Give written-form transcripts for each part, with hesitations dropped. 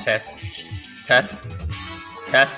Test, test, test.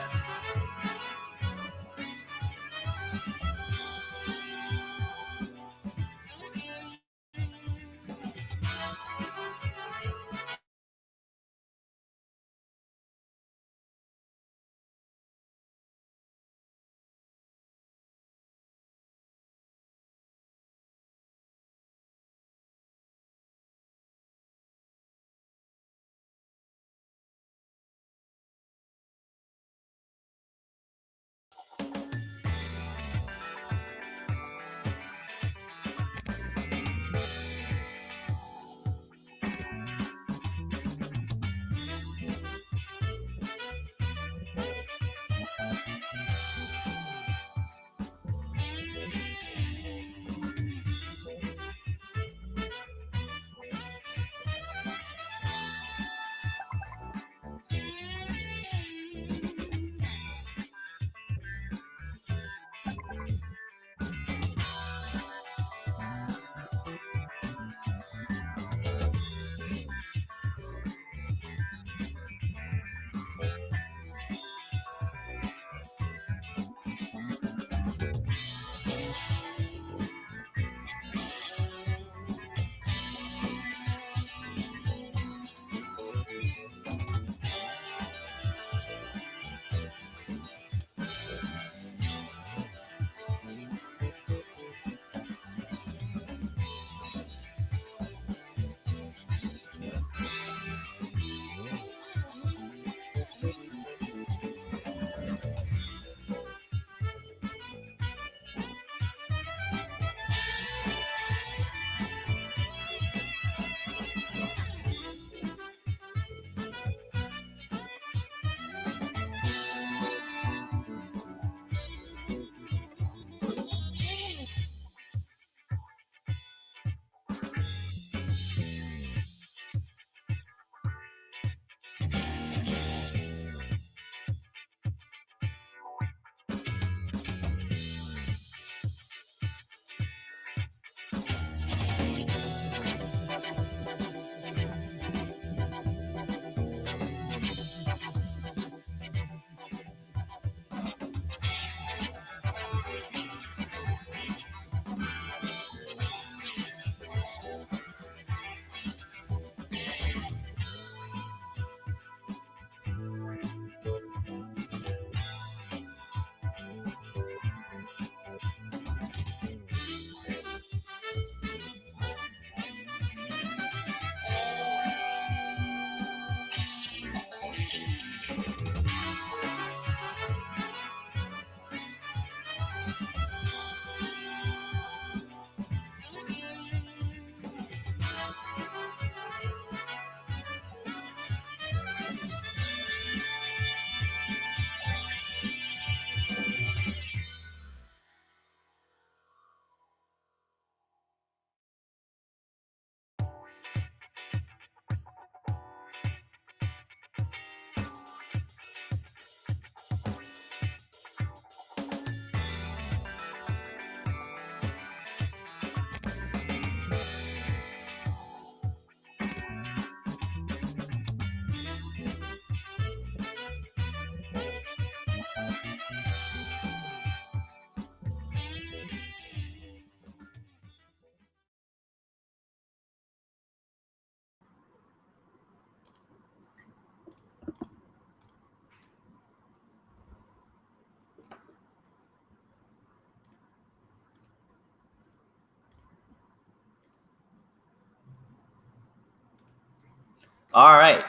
All right.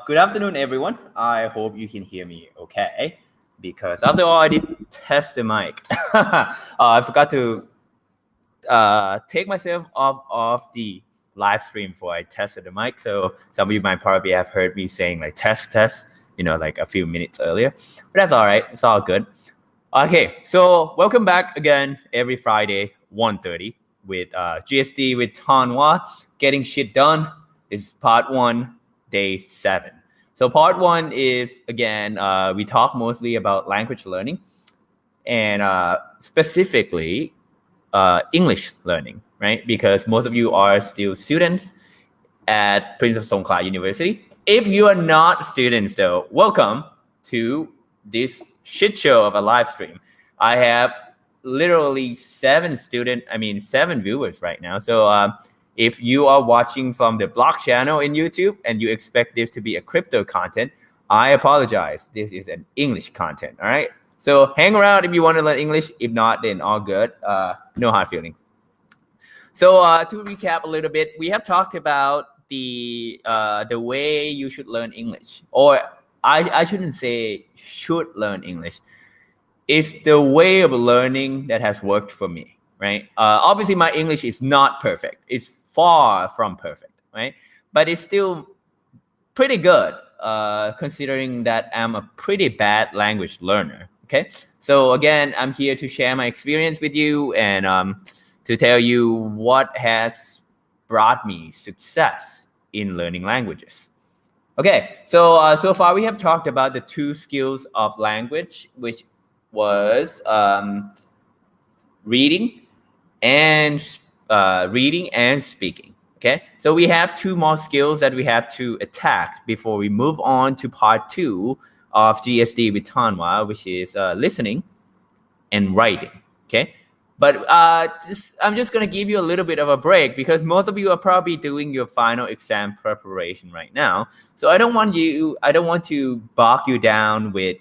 Good afternoon, everyone. I hope you can hear me okay. Because after all, I did test the mic. I forgot to take myself off the live stream before I tested the mic. So some of you might probably have heard me saying like test, like a few minutes earlier. But that's all right. It's all good. Okay. So welcome back again every Friday, 1:30 with GSD with Tanwa. Getting shit done. This is part 1, day 7. So part 1 is, again, we talk mostly about language learning and specifically English learning, right? Because most of you are still students at Prince of Songkla University. If you are not students though, welcome to this shit show of a live stream. I have literally 7 viewers right now. So if you are watching from the blog channel in YouTube and you expect this to be a crypto content, I apologize. This is an English content. All right. So hang around if you want to learn English. If not, then all good. No hard feelings. So to recap a little bit, we have talked about the way you should learn English, or I shouldn't say should learn English. It's the way of learning that has worked for me, right? Obviously, my English is not perfect. It's far from perfect, right? But it's still pretty good, considering that I'm a pretty bad language learner, okay? So again, I'm here to share my experience with you and to tell you what has brought me success in learning languages. Okay, so so far we have talked about the 2 skills of language, which was reading and speaking. Okay, so we have 2 more skills that we have to attack before we move on to part 2 of GSD with Tanwa, which is listening and writing. Okay, but I'm just gonna give you a little bit of a break because most of you are probably doing your final exam preparation right now. So I don't want to bog you down with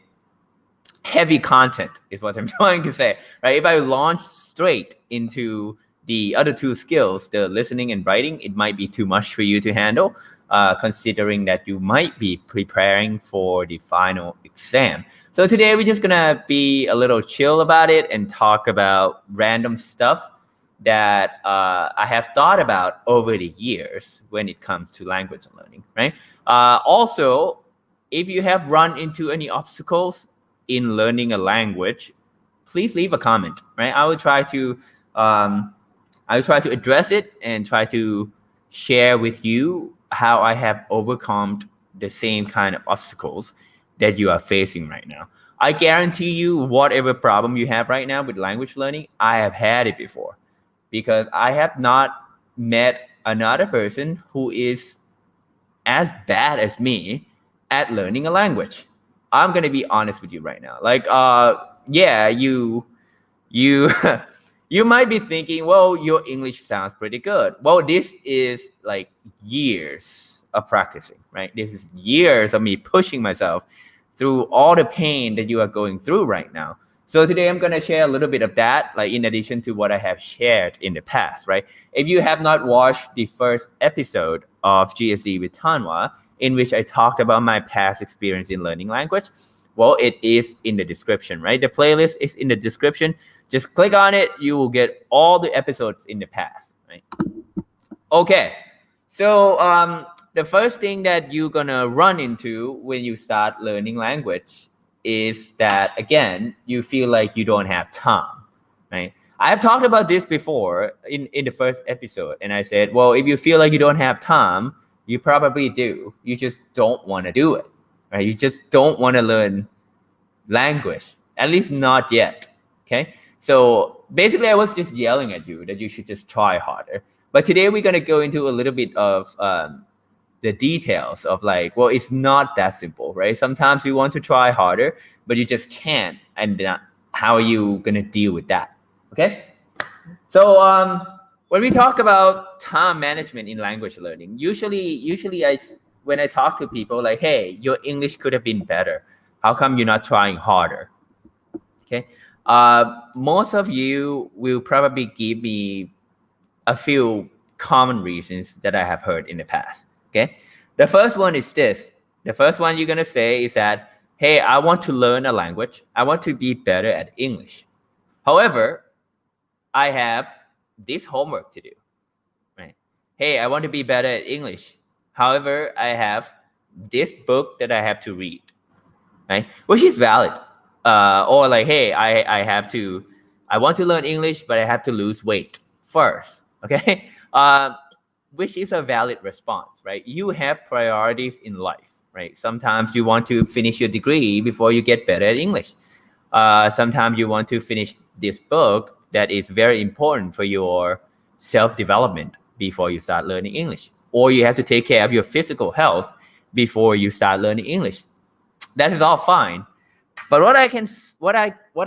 heavy content is what I'm trying to say, right? If I launch straight into the other 2 skills, the listening and writing, it might be too much for you to handle, considering that you might be preparing for the final exam. So today we're just gonna be a little chill about it and talk about random stuff that I have thought about over the years when it comes to language learning, right? Also, if you have run into any obstacles in learning a language, please leave a comment, right? I will try to address it and try to share with you how I have overcome the same kind of obstacles that you are facing right now. I guarantee you, whatever problem you have right now with language learning, I have had it before, because I have not met another person who is as bad as me at learning a language. I'm gonna be honest with you right now. Like, yeah, you you might be thinking, well, your English sounds pretty good. Well, this is like years of practicing, right? This is years of me pushing myself through all the pain that you are going through right now. So today I'm gonna share a little bit of that, like in addition to what I have shared in the past, right? If you have not watched the first episode of GSD with Tanwa, in which I talked about my past experience in learning language, well, it is in the description, right? The playlist is in the description. Just click on it. You will get all the episodes in the past, right? Okay, so the first thing that you're gonna run into when you start learning language is that, again, you feel like you don't have time, right? I've talked about this before in the first episode, and I said, well, if you feel like you don't have time, you probably do. You just don't want to do it, right? You just don't want to learn language, at least not yet, okay? So basically, I was just yelling at you that you should just try harder. But today we're going to go into a little bit of the details of like, well, it's not that simple, right? Sometimes you want to try harder, but you just can't. And then how are you going to deal with that, okay? So when we talk about time management in language learning, usually when I talk to people like, hey, your English could have been better. How come you're not trying harder? Okay. Most of you will probably give me a few common reasons that I have heard in the past. Okay. The first one is this. The first one you're going to say is that, hey, I want to learn a language. I want to be better at English. However, I have this homework to do, right? Hey, I want to be better at English. However, I have this book that I have to read, right? Which is valid. Or like, hey, I want to learn English, but I have to lose weight first, okay? Which is a valid response, right? You have priorities in life, right? Sometimes you want to finish your degree before you get better at English. Sometimes you want to finish this book that is very important for your self-development before you start learning English. Or you have to take care of your physical health before you start learning English. That is all fine. But what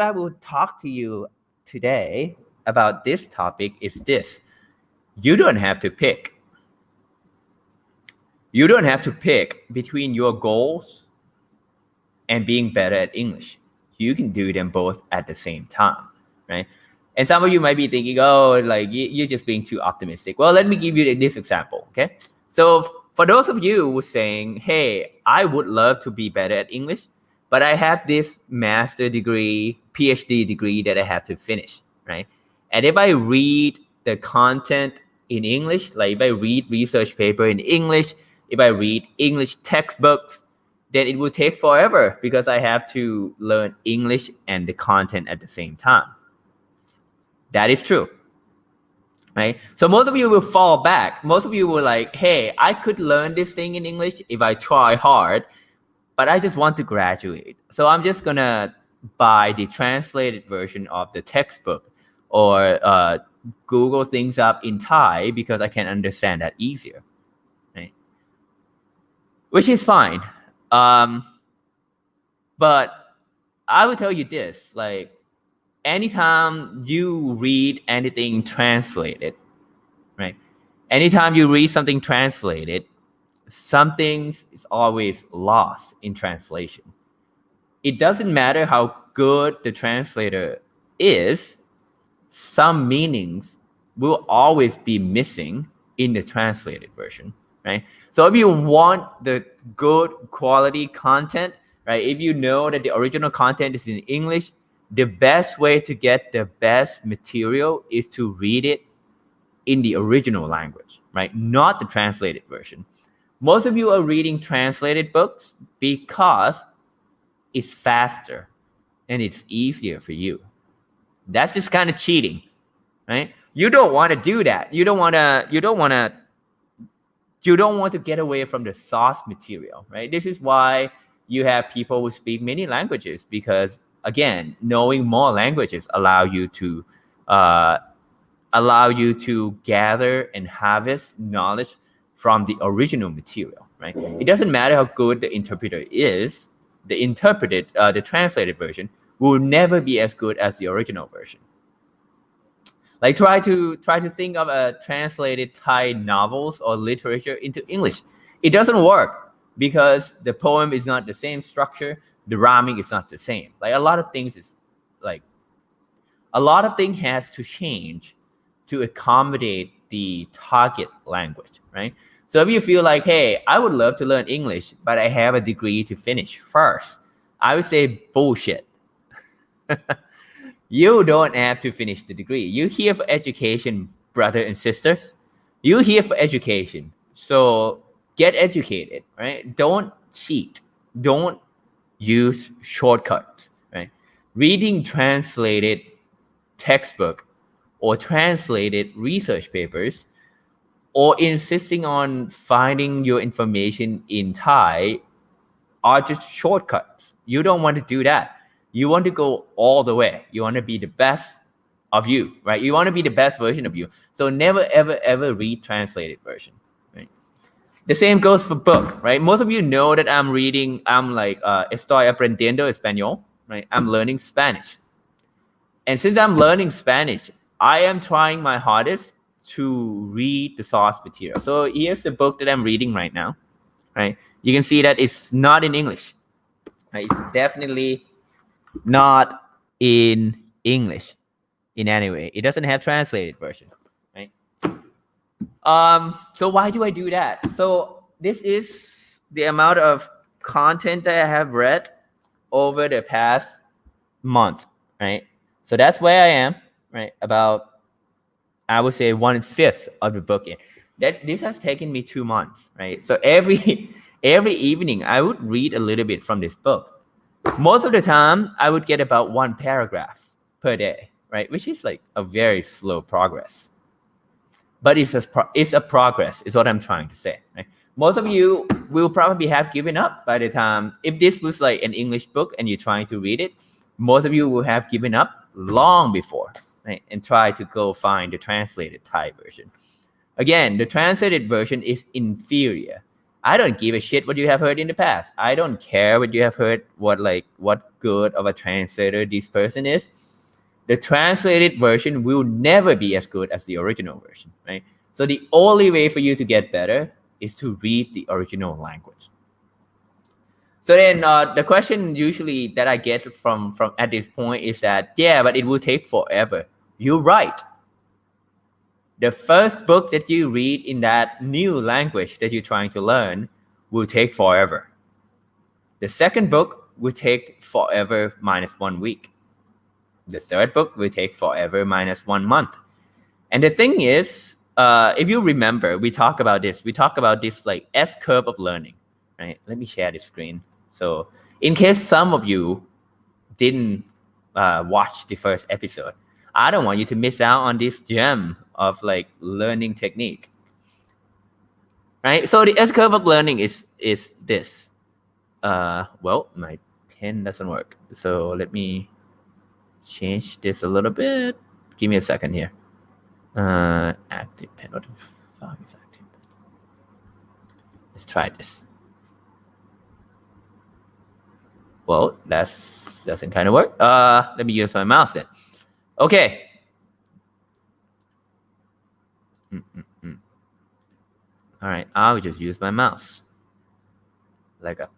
I will talk to you today about this topic is this. You don't have to pick. You don't have to pick between your goals and being better at English. You can do them both at the same time, right? And some of you might be thinking, oh, like you're just being too optimistic. Well, let me give you this example, okay? So for those of you who are saying, hey, I would love to be better at English, but I have this master degree, PhD degree that I have to finish, right? And if I read the content in English, like if I read research paper in English, if I read English textbooks, then it will take forever because I have to learn English and the content at the same time. That is true, right? So most of you will fall back. Most of you will like, hey, I could learn this thing in English if I try hard, but I just want to graduate. So I'm just gonna buy the translated version of the textbook or Google things up in Thai because I can understand that easier, right? Which is fine. But I will tell you this, like anytime you read anything translated, right? Anytime you read something translated, something is always lost in translation. It doesn't matter how good the translator is, some meanings will always be missing in the translated version, right? So if you want the good quality content, right? If you know that the original content is in English, the best way to get the best material is to read it in the original language, right? Not the translated version. Most of you are reading translated books because it's faster and it's easier for you. That's just kind of cheating, right? You don't want to do that. You don't want to get away from the source material, right? This is why you have people who speak many languages because, again, knowing more languages allow you to gather and harvest knowledge from the original material, right? It doesn't matter how good the interpreter is. The translated version will never be as good as the original version. Like try to think of a translated Thai novels or literature into English. It doesn't work because the poem is not the same structure. The rhyming is not the same. Like a lot of things has to change to accommodate the target language, right? So if you feel like, hey, I would love to learn English, but I have a degree to finish first, I would say bullshit. You don't have to finish the degree. You're here for education, brother and sisters. You're here for education. So get educated, right? Don't cheat. Don't use shortcuts, right? Reading translated textbook or translated research papers or insisting on finding your information in Thai are just shortcuts. You don't want to do that. You want to go all the way. You want to be the best of you, right? You want to be the best version of you. So never, ever, ever read translated version, right? The same goes for book, right? Most of you know that I'm estoy aprendiendo español, right? I'm learning Spanish. And since I'm learning Spanish, I am trying my hardest to read the source material. So here's the book that I'm reading right now, right? You can see that it's not in English, right? It's definitely not in English in any way. It doesn't have translated version, right? So why do I do that? So this is the amount of content that I have read over the past month, right? So that's where I am, right? About, I would say 1/5 of the book. This has taken me 2 months, right? So every evening I would read a little bit from this book. Most of the time I would get about 1 paragraph per day, right? Which is like a very slow progress. But it's a progress, is what I'm trying to say, right? Most of you will probably have given up by the time, if this was like an English book and you're trying to read it, most of you will have given up long before, right? And try to go find the translated Thai version. Again, the translated version is inferior. I don't give a shit what you have heard in the past. I don't care what you have heard, what good of a translator this person is. The translated version will never be as good as the original version, right? So the only way for you to get better is to read the original language. So then the question usually that I get from at this point is that, yeah, but it will take forever. You're right. The first book that you read in that new language that you're trying to learn will take forever. The second book will take forever minus 1 week. The third book will take forever minus 1 month. And the thing is, if you remember, we talk about this like S-curve of learning, right? Let me share the screen. So in case some of you didn't watch the first episode, I don't want you to miss out on this gem of like learning technique, right? So the S-curve of learning is this. Well, my pen doesn't work. So let me change this a little bit. Give me a second here. Active pen. What the fuck is active? Let's try this. Well, that doesn't kind of work. Let me use my mouse then. Okay. All right, I'll just use my mouse. Like a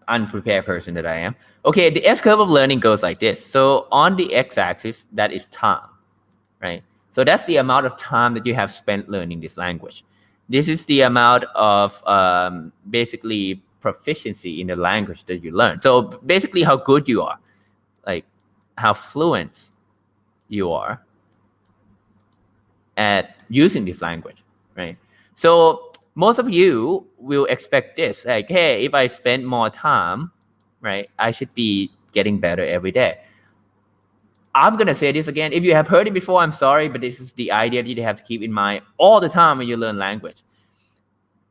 unprepared person that I am. Okay, the S-curve of learning goes like this. So on the x-axis, that is time, right? So that's the amount of time that you have spent learning this language. This is the amount of basically proficiency in the language that you learn. So basically how good you are, like how fluent you are at using this language, right? So most of you will expect this, like, hey, if I spend more time, right, I should be getting better every day. I'm going to say this again. If you have heard it before, I'm sorry, but this is the idea that you have to keep in mind all the time when you learn language.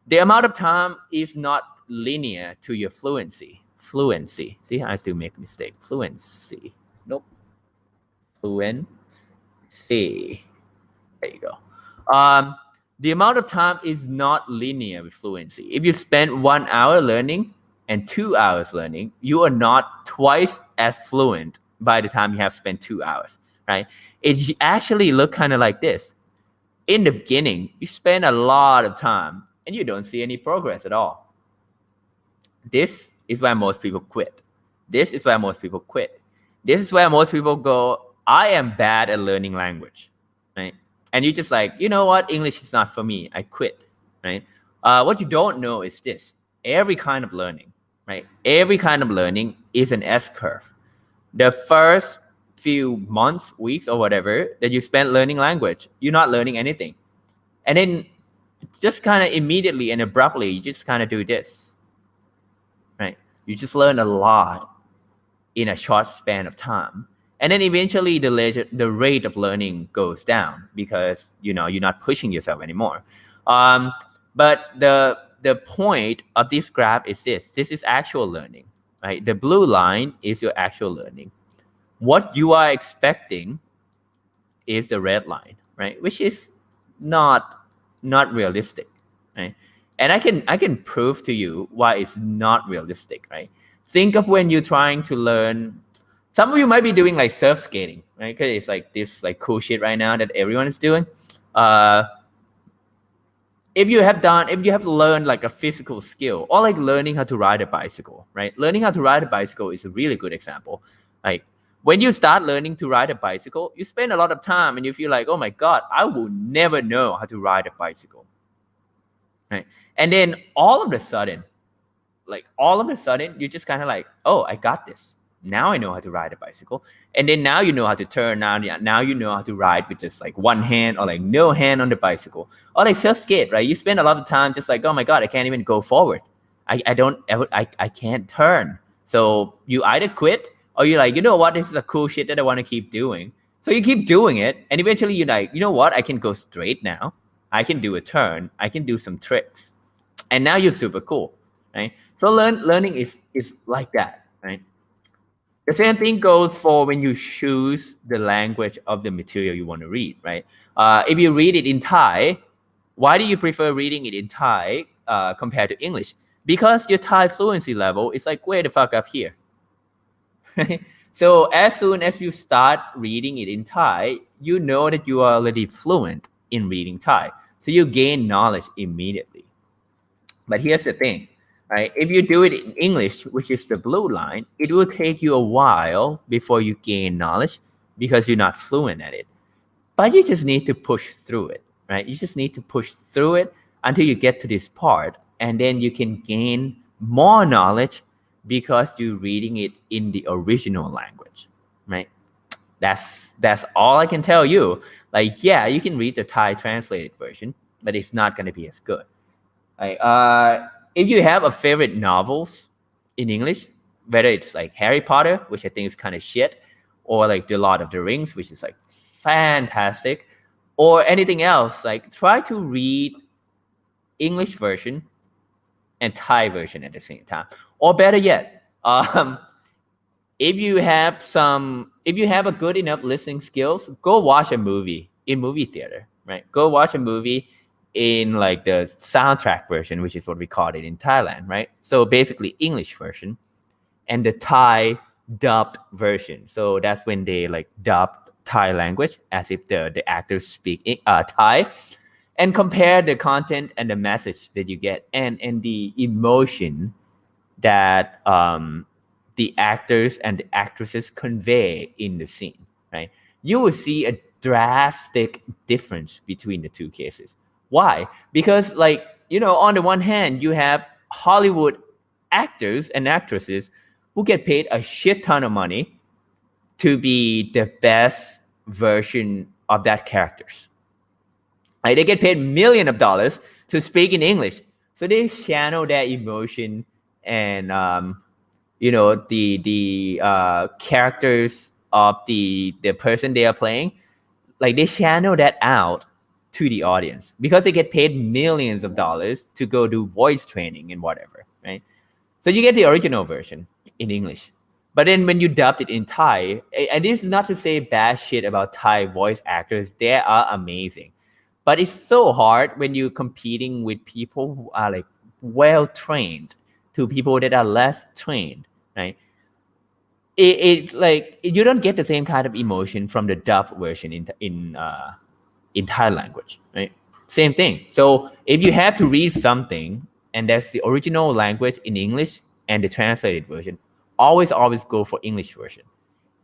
The amount of time is not linear to your fluency. Fluency. See, I still make a mistake. Fluency. Nope. Fluency. There you go. The amount of time is not linear with fluency. If you spend 1 hour learning and 2 hours learning, you are not twice as fluent by the time you have spent 2 hours, right? It actually look kind of like this. In the beginning, you spend a lot of time and you don't see any progress at all. This is why most people quit. This is why most people quit. This is where most people go, I am bad at learning language, right? And you just like, you know what? English is not for me. I quit, right? What you don't know is this. Every kind of learning, right? Every kind of learning is an S-curve. The first few months, weeks, or whatever that you spend learning language, you're not learning anything. And then just kind of immediately and abruptly, you just kind of do this, right? You just learn a lot in a short span of time. And then eventually the rate of learning goes down because, you know, you're not pushing yourself anymore. But the point of this graph is this. This is actual learning, right? The blue line is your actual learning. What you are expecting is the red line, right? Which is not realistic, right? And I can prove to you why it's not realistic, right? Think of when you're trying to learn. Some of you might be doing like surf skating, right? Because it's like this like cool shit right now that everyone is doing. If you have learned like a physical skill or like learning how to ride a bicycle, right? Learning how to ride a bicycle is a really good example. Like when you start learning to ride a bicycle, you spend a lot of time and you feel like, oh my God, I will never know how to ride a bicycle, right? And then all of a sudden, you just kind of like, oh, I got this. Now I know how to ride a bicycle. And then now you know how to turn. Now you know how to ride with just like one hand or like no hand on the bicycle. Or like self-skate, right? You spend a lot of time just like, oh my God, I can't even go forward. I can't turn. So you either quit or you're like, you know what? This is a cool shit that I want to keep doing. So you keep doing it. And eventually you're like, you know what? I can go straight now. I can do a turn. I can do some tricks. And now you're super cool, right? So learning is like that, right? The same thing goes for when you choose the language of the material you want to read, right? If you read it in Thai, Why do you prefer reading it in Thai compared to English? Because your Thai fluency level is like way the fuck up here. So as soon as you start reading it in Thai, you know that you are already fluent in reading Thai. So you gain knowledge immediately. But here's the thing, right? If you do it in English, which is the blue line, it will take you a while before you gain knowledge because you're not fluent at it. But you just need to push through it, right? You just need to push through it until you get to this part, and then you can gain more knowledge because you're reading it in the original language, right? That's all I can tell you. Like, yeah, you can read the Thai translated version, but it's not going to be as good. Like, if you have a favorite novels in English, whether it's like Harry Potter, which I think is kind of shit, or like The Lord of the Rings, which is like fantastic, or anything else, like try to read English version and Thai version at the same time. Or better yet, if you have a good enough listening skills, go watch a movie in movie theater, right? Go watch a movie in like the soundtrack version, which is what we call it in Thailand, right? So basically English version and the Thai dubbed version. So that's when they like dub Thai language as if the actors speak Thai, and compare the content and the message that you get and the emotion that the actors and the actresses convey in the scene, right? You will see a drastic difference between the two cases. Why? Because like, on the one hand, you have Hollywood actors and actresses who get paid a shit ton of money to be the best version of that characters. Like, they get paid millions of dollars to speak in English. So they channel their emotion and the characters of the person they are playing. Like, they channel that out to the audience because they get paid millions of dollars to go do voice training and whatever, right? So you get the original version in English. But then when you dubbed it in Thai, and this is not to say bad shit about Thai voice actors, they are amazing. But it's so hard when you're competing with people who are like well trained to people that are less trained, right? It's like you don't get the same kind of emotion from the dub version in Thai language, right? Same thing. So if you have to read something and that's the original language in English and the translated version, always go for English version,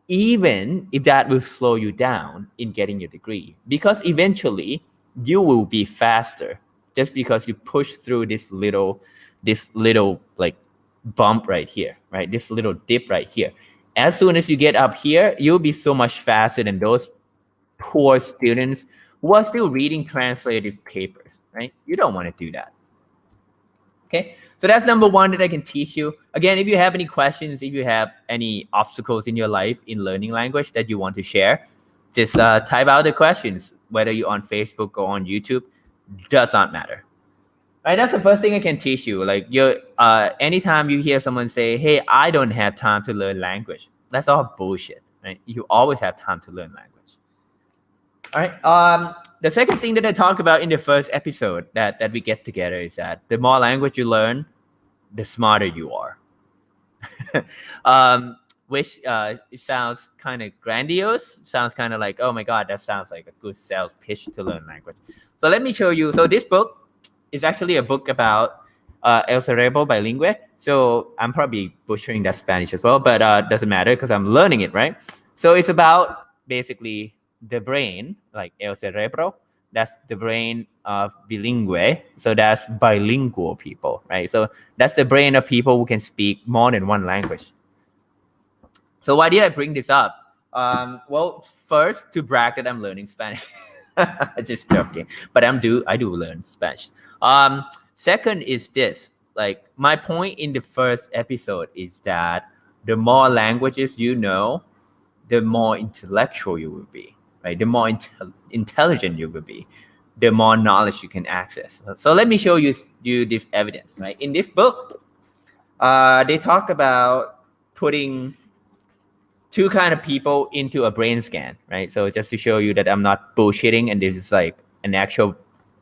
even if that will slow you down in getting your degree, because eventually you will be faster just because you push through this little like bump right here, right? This little dip right here. As soon as you get up here, you'll be so much faster than those poor students who are still reading translated papers, right? You don't want to do that. Okay, so that's number one that I can teach you. Again, if you have any questions, if you have any obstacles in your life in learning language that you want to share, just type out the questions, whether you're on Facebook or on YouTube, does not matter. Right, that's the first thing I can teach you. Like, anytime you hear someone say, "Hey, I don't have time to learn language," that's all bullshit. Right? You always have time to learn language. All right. The second thing that I talked about in the first episode that we get together is that the more language you learn, the smarter you are. Which it sounds kind of grandiose. Sounds kind of like, oh my God, that sounds like a good sales pitch to learn language. So let me show you. So this book is actually a book about El Cerebro Bilingual. So I'm probably butchering that Spanish as well, but doesn't matter because I'm learning it, right? So it's about basically the brain, like El Cerebro. That's the brain of bilingue. So that's bilingual people, right? So that's the brain of people who can speak more than one language. So why did I bring this up? Well, first, to brag that I'm learning Spanish. Just joking, but I do learn Spanish. Second is this, like, my point in the first episode is that the more languages you know, the more intellectual you will be, right? The more intelligent you will be, the more knowledge you can access. So let me show you this evidence, right? In this book, they talk about putting two kind of people into a brain scan, right? So just to show you that I'm not bullshitting and this is like an actual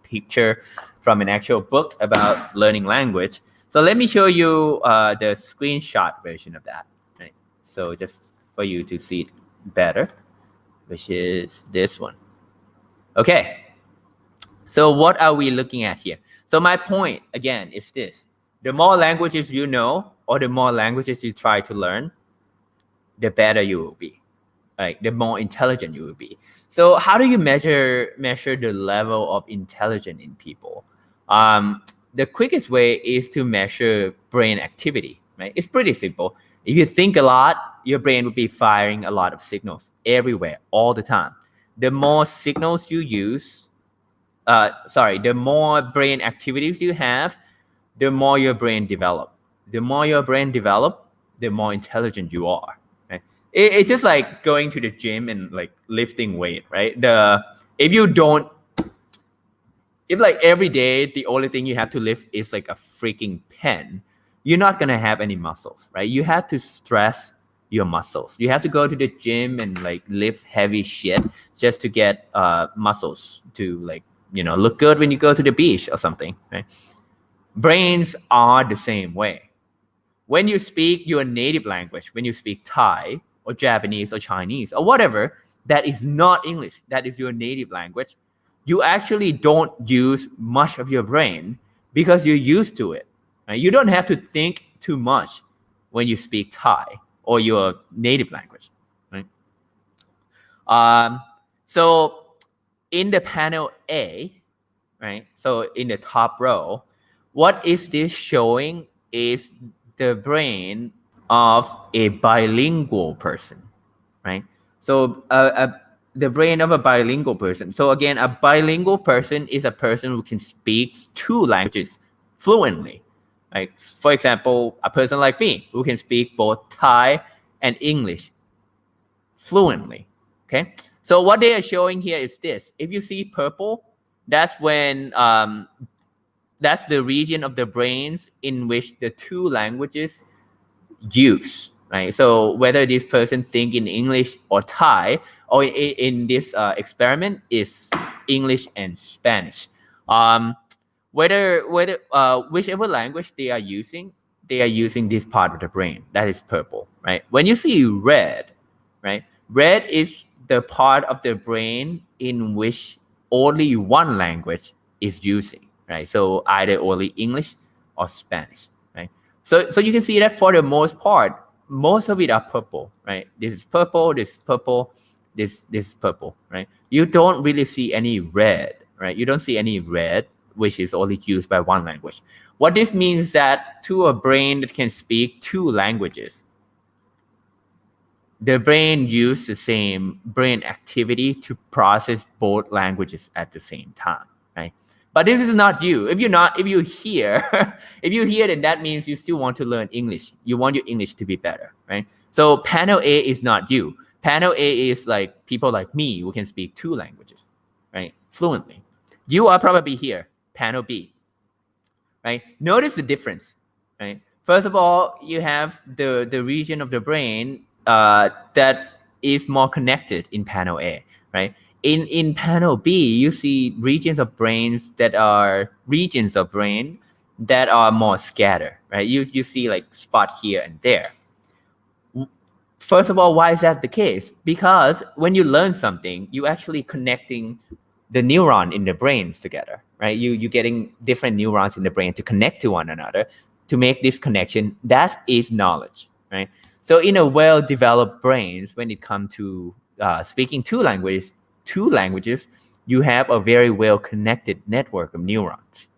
picture from an actual book about learning language. So let me show you the screenshot version of that. Right? So just for you to see it better, which is this one. Okay. So what are we looking at here? So my point again is this: the more languages you know, or the more languages you try to learn, the better you will be. Right? The more intelligent you will be. So how do you measure the level of intelligence in people? The quickest way is to measure brain activity. Right? It's pretty simple. If you think a lot, your brain will be firing a lot of signals everywhere, all the time. The more signals you use, the more brain activities you have, the more your brain develop. The more your brain develop, the more intelligent you are. Right? It's just like going to the gym and like lifting weight, right? If like every day the only thing you have to lift is like a freaking pen, you're not gonna have any muscles, right? You have to stress your muscles. You have to go to the gym and like lift heavy shit just to get muscles to like, look good when you go to the beach or something, right? Brains are the same way. When you speak your native language, when you speak Thai or Japanese or Chinese or whatever, that is not English, that is your native language, you actually don't use much of your brain because you're used to it. Right? You don't have to think too much when you speak Thai or your native language. Right? So in the panel A, right? So in the top row, what is this showing is the brain of a bilingual person, right? So the brain of a bilingual person. So again, a bilingual person is a person who can speak two languages fluently. Like for example, a person like me who can speak both Thai and English fluently. Okay. So what they are showing here is this. If you see purple, that's when that's the region of the brains in which the two languages use, right? So whether this person think in English or Thai, or in this experiment is English and Spanish. Whichever language they are using this part of the brain that is purple, right? When you see red, right? Red is the part of the brain in which only one language is using, right? So either only English or Spanish, right? So you can see that for the most part, most of it are purple, right? This is purple, this is purple, this is purple, right? You don't really see any red, right? You don't see any red, which is only used by one language. What this means is that to a brain that can speak two languages, the brain uses the same brain activity to process both languages at the same time, right? But this is not you. If you hear, then that means you still want to learn English. You want your English to be better, right? So panel A is not you. Panel A is like people like me who can speak two languages, right? Fluently. You are probably here, panel B, right? Notice the difference, right? First of all, you have the region of the brain that is more connected in panel A, right? In panel B, you see regions of brain that are more scattered, right? You see like spot here and there. First of all, why is that the case? Because when you learn something, you actually connecting the neuron in the brains together, right? You're getting different neurons in the brain to connect to one another to make this connection. That is knowledge, right? So in a well-developed brains, when it comes to speaking two languages, you have a very well-connected network of neurons.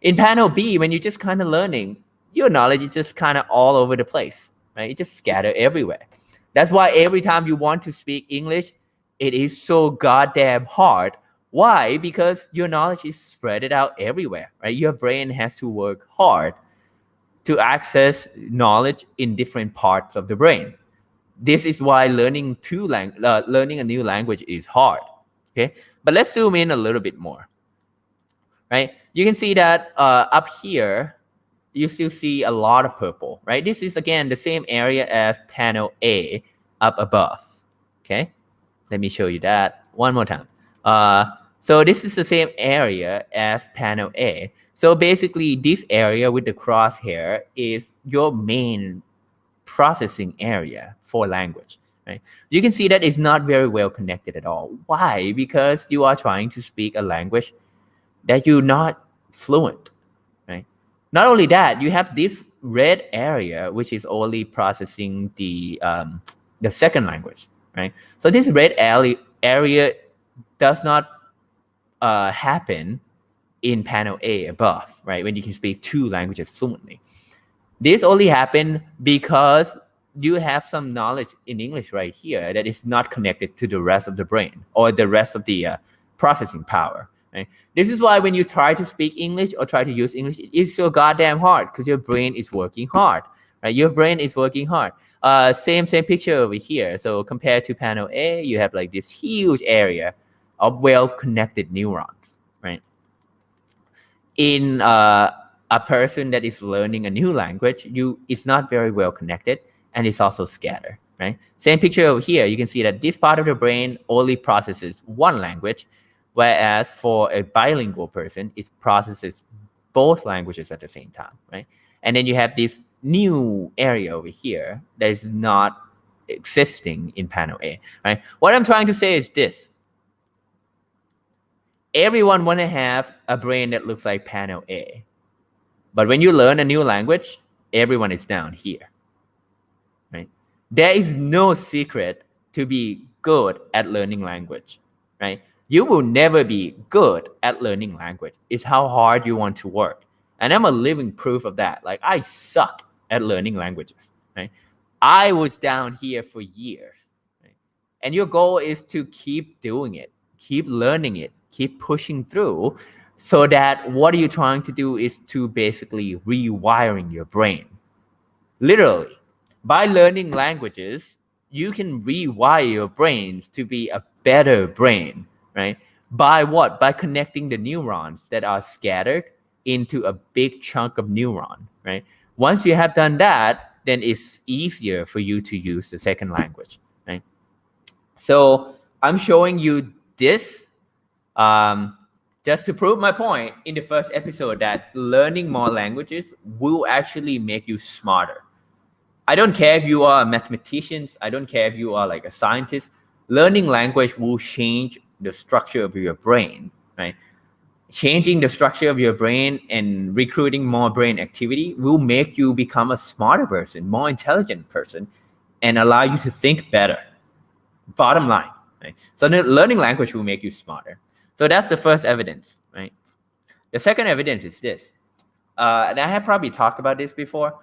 In panel B, when you're just kind of learning, your knowledge is just kind of all over the place, right? It just scattered everywhere. That's why every time you want to speak English, it is so goddamn hard. Why? Because your knowledge is spread out everywhere, right? Your brain has to work hard to access knowledge in different parts of the brain. This is why learning a new language is hard. Okay, but let's zoom in a little bit more. Right, you can see that up here, you still see a lot of purple. Right, this is again the same area as panel A up above. Okay, let me show you that one more time. So this is the same area as panel A. So basically, this area with the crosshair is your main processing area for language. Right? You can see that it's not very well connected at all. Why? Because you are trying to speak a language that you're not fluent. Right? Not only that, you have this red area which is only processing the second language. Right? So this red area does not happen in panel A above, right? When you can speak two languages fluently. This only happened because you have some knowledge in English right here that is not connected to the rest of the brain or the rest of the processing power. Right? This is why when you try to speak English or try to use English, it's so goddamn hard because your brain is working hard. Right? Your brain is working hard. Same picture over here. So compared to panel A, you have like this huge area of well-connected neurons. Right? In a person that is learning a new language, it's not very well connected and it's also scattered, right? Same picture over here, you can see that this part of the brain only processes one language, whereas for a bilingual person, it processes both languages at the same time, right? And then you have this new area over here that is not existing in panel A, right? What I'm trying to say is this. Everyone want to have a brain that looks like panel A. But when you learn a new language, everyone is down here. Right? There is no secret to be good at learning language. Right? You will never be good at learning language. It's how hard you want to work. And I'm a living proof of that. Like, I suck at learning languages. Right? I was down here for years. Right? And your goal is to keep doing it, keep learning it, keep pushing through, so that what you're trying to do is to basically rewiring your brain. Literally, by learning languages, you can rewire your brains to be a better brain, right? By what? By connecting the neurons that are scattered into a big chunk of neuron, right? Once you have done that, then it's easier for you to use the second language, right? So I'm showing you this just to prove my point in the first episode that learning more languages will actually make you smarter. I don't care if you are a mathematician, I don't care if you are like a scientist. Learning language will change the structure of your brain, right? Changing the structure of your brain and recruiting more brain activity will make you become a smarter person, more intelligent person, and allow you to think better. Bottom line, right? So learning language will make you smarter. So that's the first evidence, right? The second evidence is this. And I have probably talked about this before.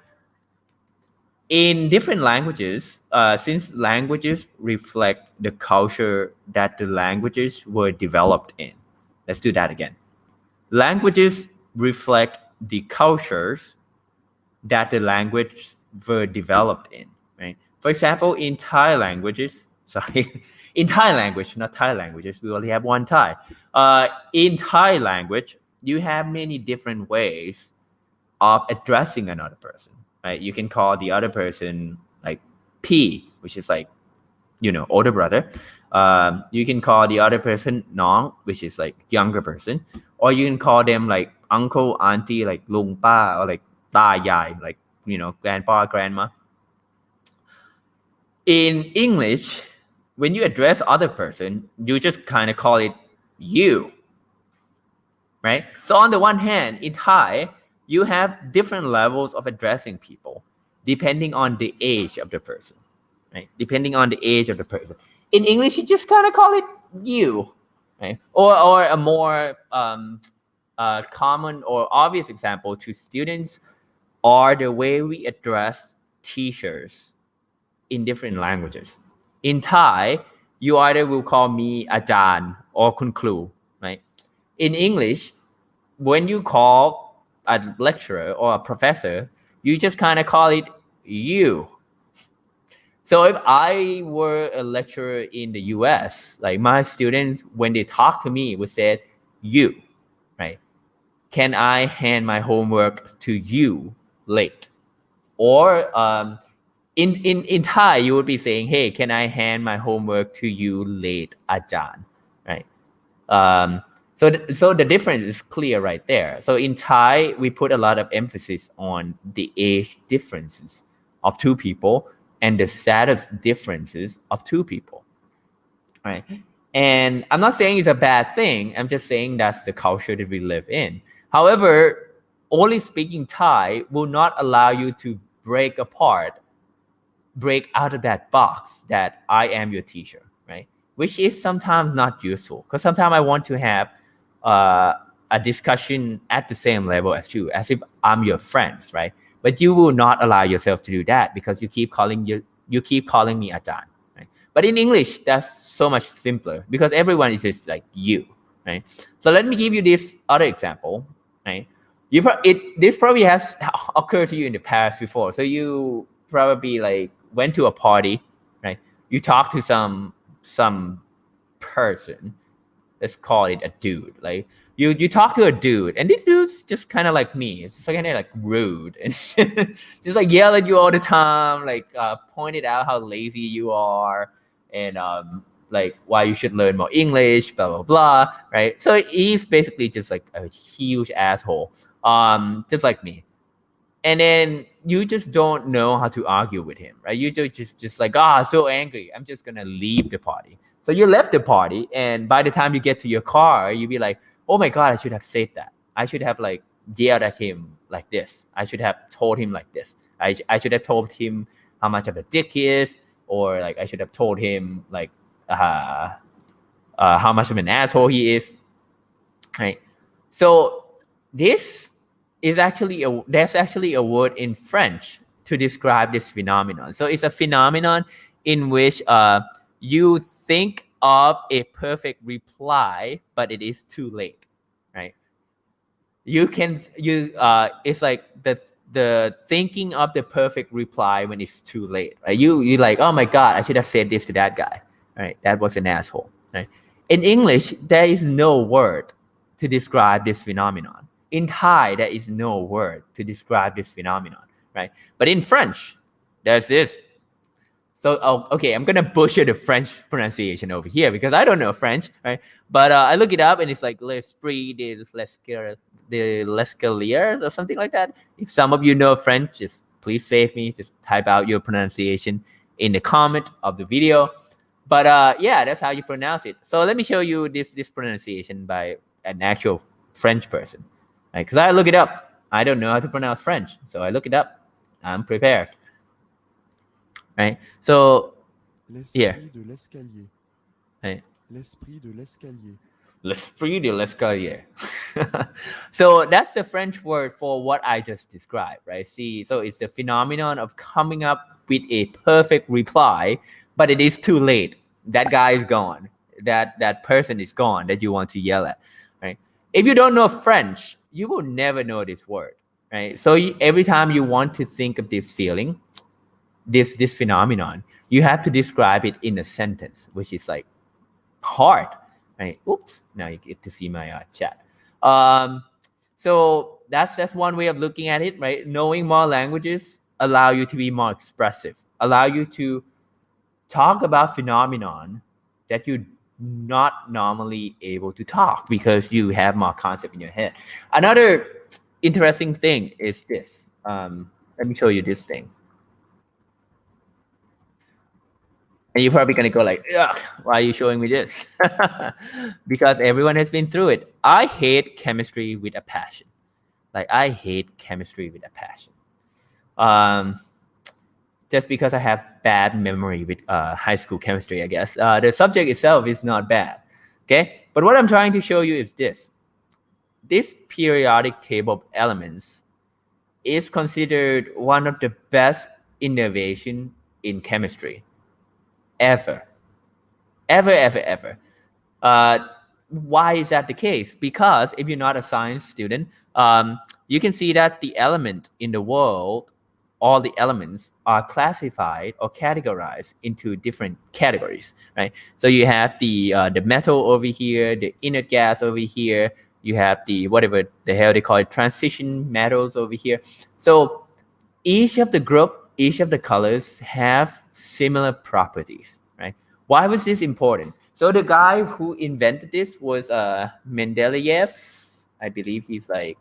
In different languages, since languages reflect the culture that the languages were developed in. Let's do that again. Languages reflect the cultures that the language were developed in, right? For example, in Thai languages, in Thai language, not Thai languages, we only have one Thai. In Thai language, you have many different ways of addressing another person, right? You can call the other person like P, which is like, older brother. You can call the other person Nong, which is like younger person. Or you can call them like uncle, auntie, like Lung Pa, or like Ta Yai, like, grandpa, grandma. In English, when you address other person, you just kind of call it you, right? So on the one hand, in Thai, you have different levels of addressing people depending on the age of the person, right? Depending on the age of the person. In English, you just kind of call it you, right? Or a more common or obvious example to students are the way we address teachers in different languages. In Thai, you either will call me Ajahn or Kun Kru, right? In English, when you call a lecturer or a professor, you just kind of call it you. So if I were a lecturer in the US, like my students, when they talk to me, would say you, right? Can I hand my homework to you late? Or in Thai, you would be saying, hey, can I hand my homework to you late, Ajahn, right? So the difference is clear right there. So in Thai, we put a lot of emphasis on the age differences of two people and the status differences of two people, right? And I'm not saying it's a bad thing. I'm just saying that's the culture that we live in. However, only speaking Thai will not allow you to break out of that box that I am your teacher, right? Which is sometimes not useful because sometimes I want to have a discussion at the same level as you, as if I'm your friends, right? But you will not allow yourself to do that because you keep calling me Ajahn, right? But in English, that's so much simpler because everyone is just like you, right? So let me give you this other example, right? This probably has occurred to you in the past before. So you probably like went to a party, right? You talk to some person. Let's call it a dude. Like you talk to a dude, and this dude's just kind of like me. It's just kind of like rude and just like yell at you all the time, like pointed out how lazy you are, and like why you should learn more English, blah blah blah, right? So he's basically just like a huge asshole, just like me. And then you just don't know how to argue with him, right? You just like, so angry. I'm just gonna leave the party. So you left the party, and by the time you get to your car, you be like, oh my God, I should have said that. I should have like yelled at him like this. I should have told him like this. I should have told him how much of a dick he is, or like I should have told him like how much of an asshole he is, right? So this is there's actually a word in French to describe this phenomenon. So it's a phenomenon in which you think of a perfect reply, but it is too late, right? It's like the thinking of the perfect reply when it's too late, right? You like, oh my God, I should have said this to that guy, right? That was an asshole, right? In English, there is no word to describe this phenomenon. In Thai, there is no word to describe this phenomenon, right? But in French, there's this. So, okay, I'm gonna butcher the French pronunciation over here because I don't know French, right? But I look it up and it's like l'esprit de l'escalier or something like that. If some of you know French, just please save me. Just type out your pronunciation in the comment of the video. But yeah, that's how you pronounce it. So let me show you this pronunciation by an actual French person. Because I look it up. I don't know how to pronounce French, so I look it up. I'm prepared. Right? So, here. L'esprit de l'escalier. Right. L'esprit de l'escalier. L'esprit de l'escalier. So that's the French word for what I just described, right? See, so it's the phenomenon of coming up with a perfect reply, but it is too late. That guy is gone. That person is gone that you want to yell at, right? If you don't know French, you will never know this word, right? So every time you want to think of this feeling, this phenomenon, you have to describe it in a sentence, which is like hard, right? Oops, now you get to see my chat. So that's one way of looking at it, right? Knowing more languages allow you to be more expressive, allow you to talk about phenomenon that you're not normally able to talk because you have more concept in your head. Another interesting thing is this. Let me show you this thing. And you're probably gonna go like, ugh, why are you showing me this? Because everyone has been through it. I hate chemistry with a passion. Like I hate chemistry with a passion. Just because I have bad memory with high school chemistry, I guess. The subject itself is not bad, okay? But what I'm trying to show you is this. This periodic table of elements is considered one of the best innovation in chemistry ever. Why is that the case? Because if you're not a science student, you can see that the element in the world, all the elements are classified or categorized into different categories, right? So you have the metal over here, the inert gas over here, you have the whatever the hell they call it, transition metals over here. So each of the group, each of the colors have similar properties, right? Why was this important? So the guy who invented this was Mendeleev. I believe he's like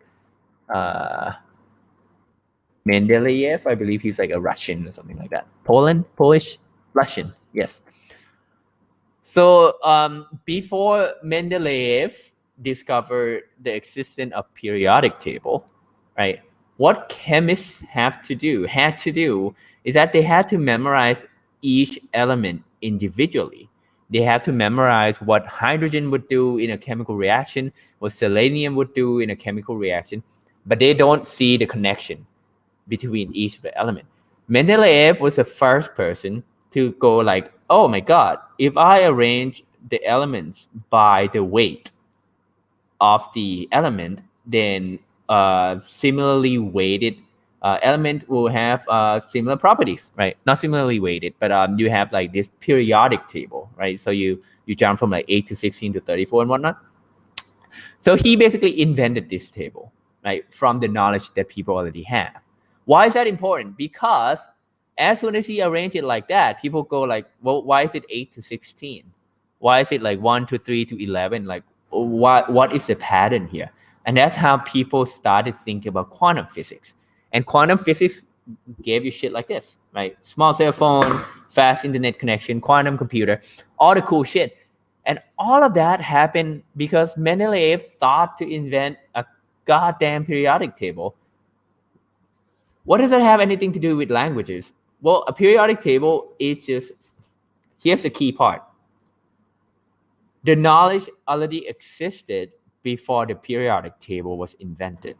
Mendeleev. I believe he's like a Russian or something like that. Polish, Russian. Yes. So before Mendeleev discovered the existence of periodic table, right? What chemists had to do is that they had to memorize each element individually. They have to memorize what hydrogen would do in a chemical reaction, what selenium would do in a chemical reaction, but they don't see the connection between each of the element. Mendeleev was the first person to go like, oh my God, if I arrange the elements by the weight of the element, then similarly weighted element will have similar properties, right? Not similarly weighted, but you have like this periodic table, right? So you jump from like 8 to 16 to 34 and whatnot. So he basically invented this table, right? From the knowledge that people already have. Why is that important? Because as soon as he arranged it like that, people go like, well, why is it 8 to 16? Why is it like 1 to 3 to 11? Like, what is the pattern here? And that's how people started thinking about quantum physics. And quantum physics gave you shit like this, right? Small cell phone, fast internet connection, quantum computer, all the cool shit. And all of that happened because Mendeleev thought to invent a goddamn periodic table. What does that have anything to do with languages? Well, a periodic table is just, here's the key part. The knowledge already existed before the periodic table was invented,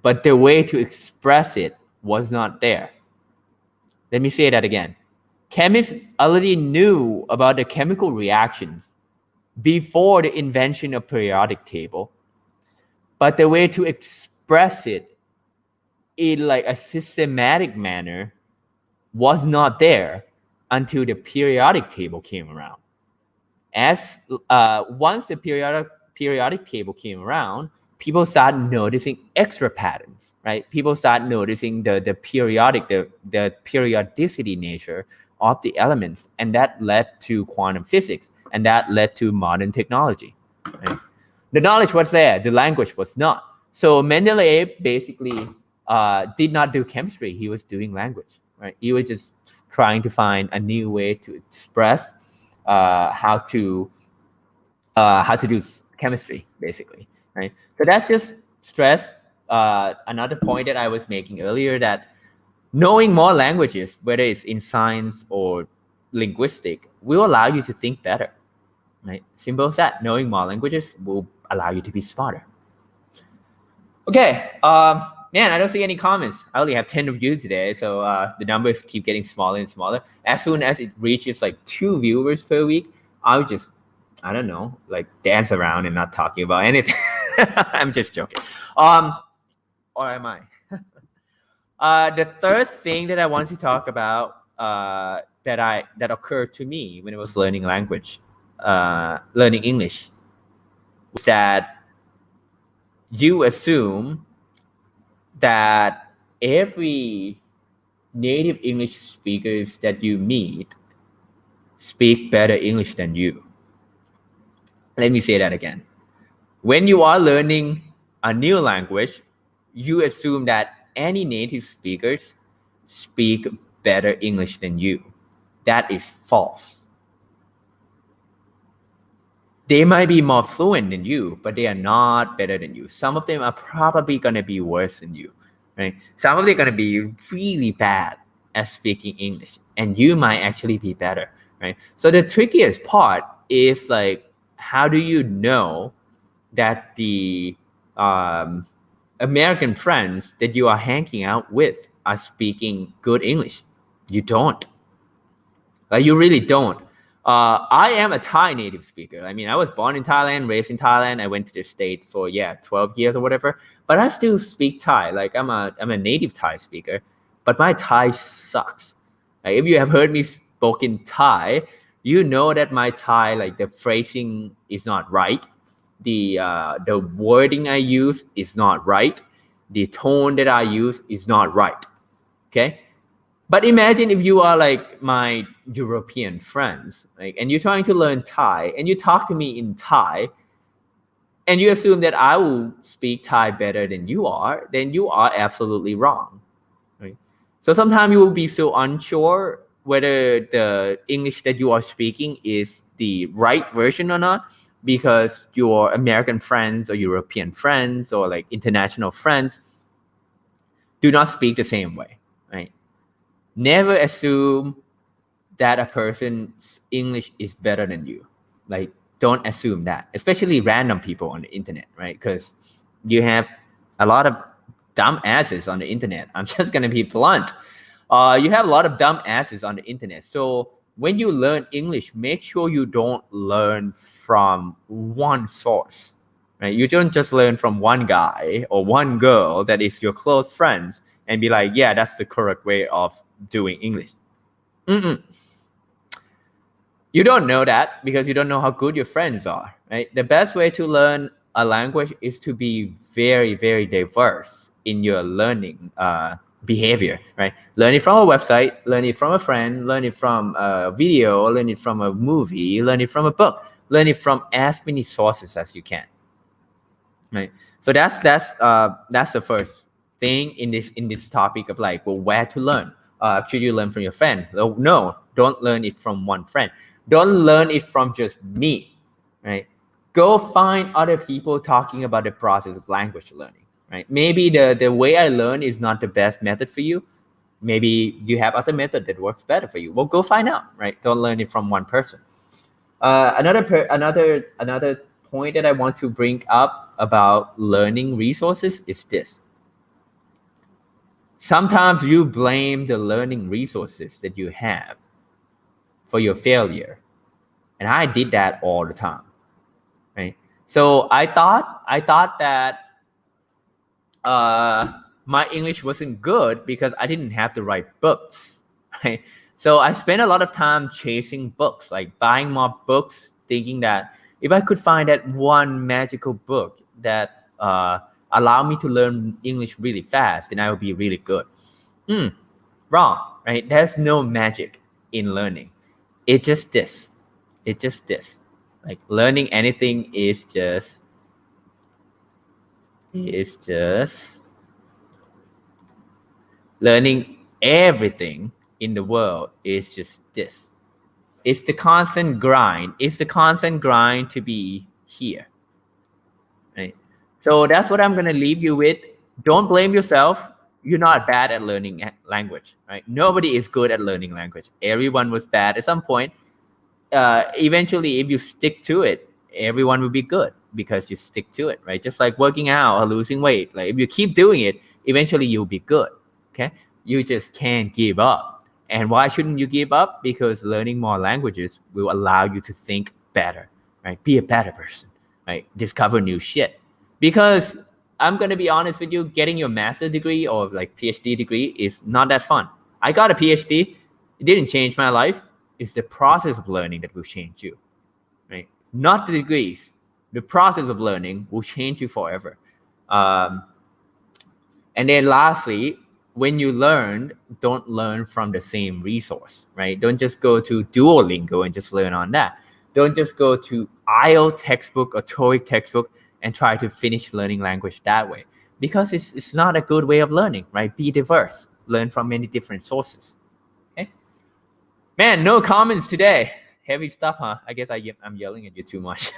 but the way to express it was not there. Let me say that again. Chemists already knew about the chemical reactions before the invention of periodic table, but the way to express it in like a systematic manner was not there until the periodic table came around. As once the periodic table came around, people started noticing extra patterns, right? People start noticing the periodicity nature of the elements, and that led to quantum physics, and that led to modern technology. Right? The knowledge was there, the language was not. So Mendeleev basically did not do chemistry; he was doing language. Right? He was just trying to find a new way to express how to do chemistry, basically. Right? So that's just stress. Another point that I was making earlier, that knowing more languages, whether it's in science or linguistic, will allow you to think better. Right? Simple as that. Knowing more languages will allow you to be smarter. Okay. Man, I don't see any comments. I only have 10 of you today, so the numbers keep getting smaller and smaller. As soon as it reaches like 2 viewers per week, I'll just, I don't know, like dance around and not talking about anything. I'm just joking. Or am I? The third thing that I want to talk about that occurred to me when I was learning language, learning English, was that you assume that every native English speakers that you meet speak better English than you. Let me say that again. When you are learning a new language, you assume that any native speakers speak better English than you. That is false. They might be more fluent than you, but they are not better than you. Some of them are probably going to be worse than you, right? Some of them are going to be really bad at speaking English, and you might actually be better, right? So the trickiest part is like, how do you know that the American friends that you are hanging out with are speaking good English? You don't. Like, you really don't. I am a Thai native speaker. I mean, I was born in Thailand, raised in Thailand. I went to the States for 12 years or whatever. But I still speak Thai. Like, I'm a native Thai speaker, but my Thai sucks. Like, if you have heard me spoken Thai, you know that my Thai, like, the phrasing is not right. The wording I use is not right. The tone that I use is not right. Okay. But imagine if you are like my European friends, like, and you're trying to learn Thai, and you talk to me in Thai, and you assume that I will speak Thai better than you are, then you are absolutely wrong. Right? So sometimes you will be so unsure whether the English that you are speaking is the right version or not, because your American friends or European friends or like international friends do not speak the same way, right? Never assume that a person's English is better than you. Like, don't assume that, especially random people on the internet, right? Because you have a lot of dumb asses on the internet. I'm just gonna be blunt. You have a lot of dumb asses on the internet. So when you learn English, make sure you don't learn from one source, right? You don't just learn from one guy or one girl that is your close friends and be like, yeah, that's the correct way of doing English. Mm-mm. You don't know that because you don't know how good your friends are, right? The best way to learn a language is to be very, very diverse in your learning behavior, right? Learn it from a website, learn it from a friend, learn it from a video, learn it from a movie, learn it from a book, learn it from as many sources as you can, right? So that's the first thing in this topic of like, well, where to learn. Should you learn from your friend? No, don't learn it from one friend. Don't learn it from just me, right? Go find other people talking about the process of language learning, right? Maybe the way I learn is not the best method for you. Maybe you have other method that works better for you. Well, go find out, right? Don't learn it from one person. Another point that I want to bring up about learning resources is this. Sometimes you blame the learning resources that you have for your failure. And I did that all the time, right? So I thought that my English wasn't good because I didn't have the right books, right? So I spent a lot of time chasing books, like buying more books, thinking that if I could find that one magical book that allow me to learn English really fast, then I would be really good. Wrong, right? There's no magic in learning. It's just this. Like, learning anything is just learning everything in the world is just this. It's the constant grind. It's the constant grind to be here, right? So that's what I'm gonna leave you with. Don't blame yourself. You're not bad at learning language, right? Nobody is good at learning language. Everyone was bad at some point. Eventually, if you stick to it, everyone will be good because you stick to it, right? Just like working out or losing weight. Like, if you keep doing it, eventually you'll be good. Okay, you just can't give up. And why shouldn't you give up? Because learning more languages will allow you to think better, right? Be a better person, right? Discover new shit. Because I'm gonna be honest with you, getting your master's degree or like PhD degree is not that fun. I got a PhD. It didn't change my life. It's the process of learning that will change you, right? Not the degrees. The process of learning will change you forever. And then lastly, when you learn, don't learn from the same resource, right? Don't just go to Duolingo and just learn on that. Don't just go to IELTS textbook or TOEIC textbook and try to finish learning language that way, because it's not a good way of learning, right? Be diverse. Learn from many different sources. Okay? Man, no comments today. Heavy stuff, huh? I guess I'm yelling at you too much.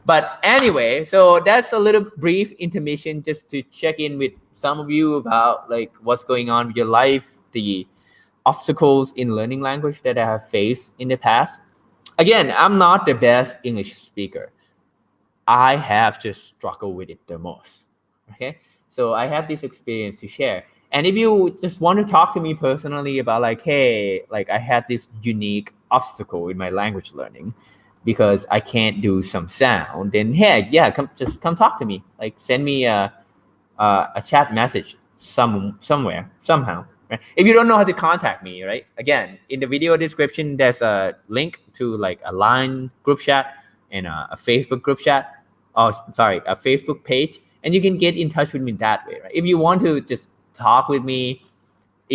But anyway, so that's a little brief intermission just to check in with some of you about like what's going on with your life, the obstacles in learning language that I have faced in the past. Again, I'm not the best English speaker. I have just struggled with it the most. Okay, so I have this experience to share. And if you just want to talk to me personally about like, hey, like I had this unique obstacle in my language learning because I can't do some sound, then hey, yeah, come talk to me. Like, send me a chat message somewhere somehow. Right? If you don't know how to contact me, right? Again, in the video description, there's a link to like a Line group chat and a Facebook group chat. Oh, sorry, a Facebook page, and you can get in touch with me that way, right? If you want to just talk with me,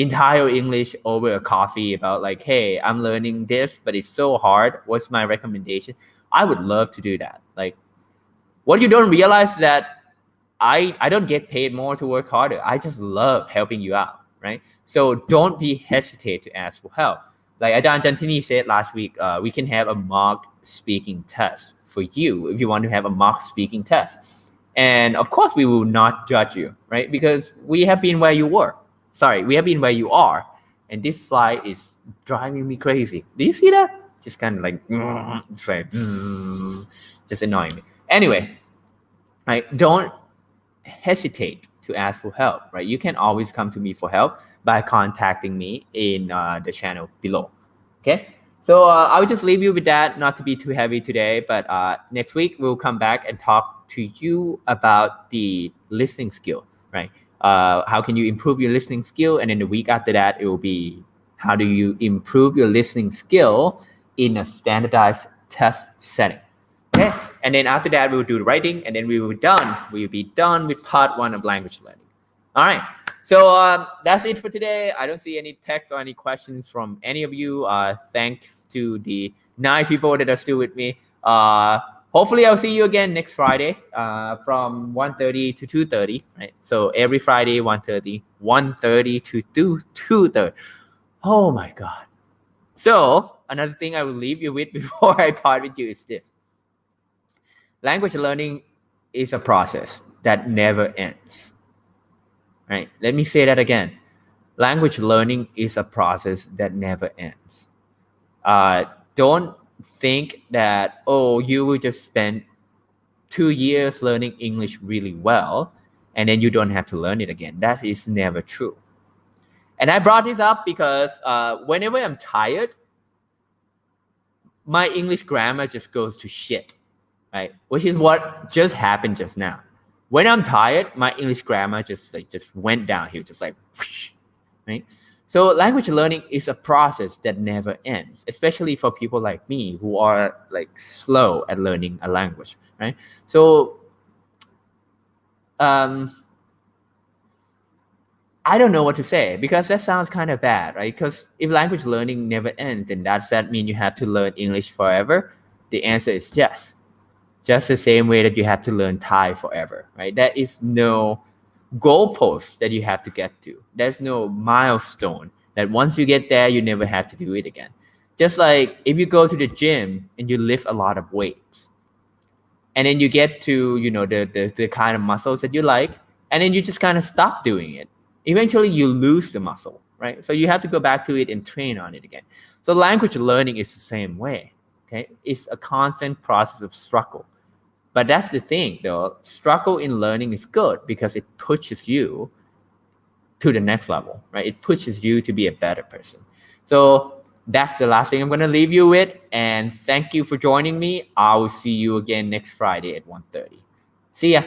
entire English over a coffee about like, hey, I'm learning this, but it's so hard. What's my recommendation? I would love to do that. Like, what you don't realize is that I don't get paid more to work harder. I just love helping you out, right? So don't be hesitate to ask for help. Like Ajahn Jantini said last week, we can have a mock speaking test for you if you want to have a mock speaking test. And of course, we will not judge you, right? Because we have been where you were. Sorry, we have been where you are. And this fly is driving me crazy. Do you see that? Just kind of like, it's like just annoying me. Anyway, right? Don't hesitate to ask for help, right? You can always come to me for help by contacting me in the channel below. Okay, so I'll just leave you with that, not to be too heavy today, but next week we'll come back and talk to you about the listening skill, right? How can you improve your listening skill? And then the week after that, it will be how do you improve your listening skill in a standardized test setting. Okay, and then after that, we'll do the writing, and then we will be done. We'll be done with part 1 of language learning. All right, so that's it for today. I don't see any text or any questions from any of you. Thanks to the 9 people that are still with me. Hopefully, I'll see you again next Friday from 1:30 to 2:30. Right, so every Friday 1:30, 1:30 to 2:30. Oh my God. So another thing I will leave you with before I part with you is this. Language learning is a process that never ends. Right? Let me say that again. Language learning is a process that never ends. Don't think that, oh, you will just spend 2 years learning English really well, and then you don't have to learn it again. That is never true. And I brought this up because whenever I'm tired, my English grammar just goes to shit. Right, which is what just happened just now. When I'm tired, my English grammar just went downhill, just like, whoosh, right? So language learning is a process that never ends, especially for people like me who are like slow at learning a language, right? So, I don't know what to say because that sounds kind of bad, right? Because if language learning never ends, then does that mean you have to learn English forever? The answer is yes. Just the same way that you have to learn Thai forever, right? There is no goalpost that you have to get to. There's no milestone that once you get there, you never have to do it again. Just like if you go to the gym and you lift a lot of weights, and then you get to, the kind of muscles that you like, and then you just kind of stop doing it. Eventually, you lose the muscle, right? So you have to go back to it and train on it again. So language learning is the same way, okay? It's a constant process of struggle. But that's the thing, though. Struggle in learning is good because it pushes you to the next level, right? It pushes you to be a better person. So that's the last thing I'm going to leave you with. And thank you for joining me. I will see you again next Friday at 1:30. See ya.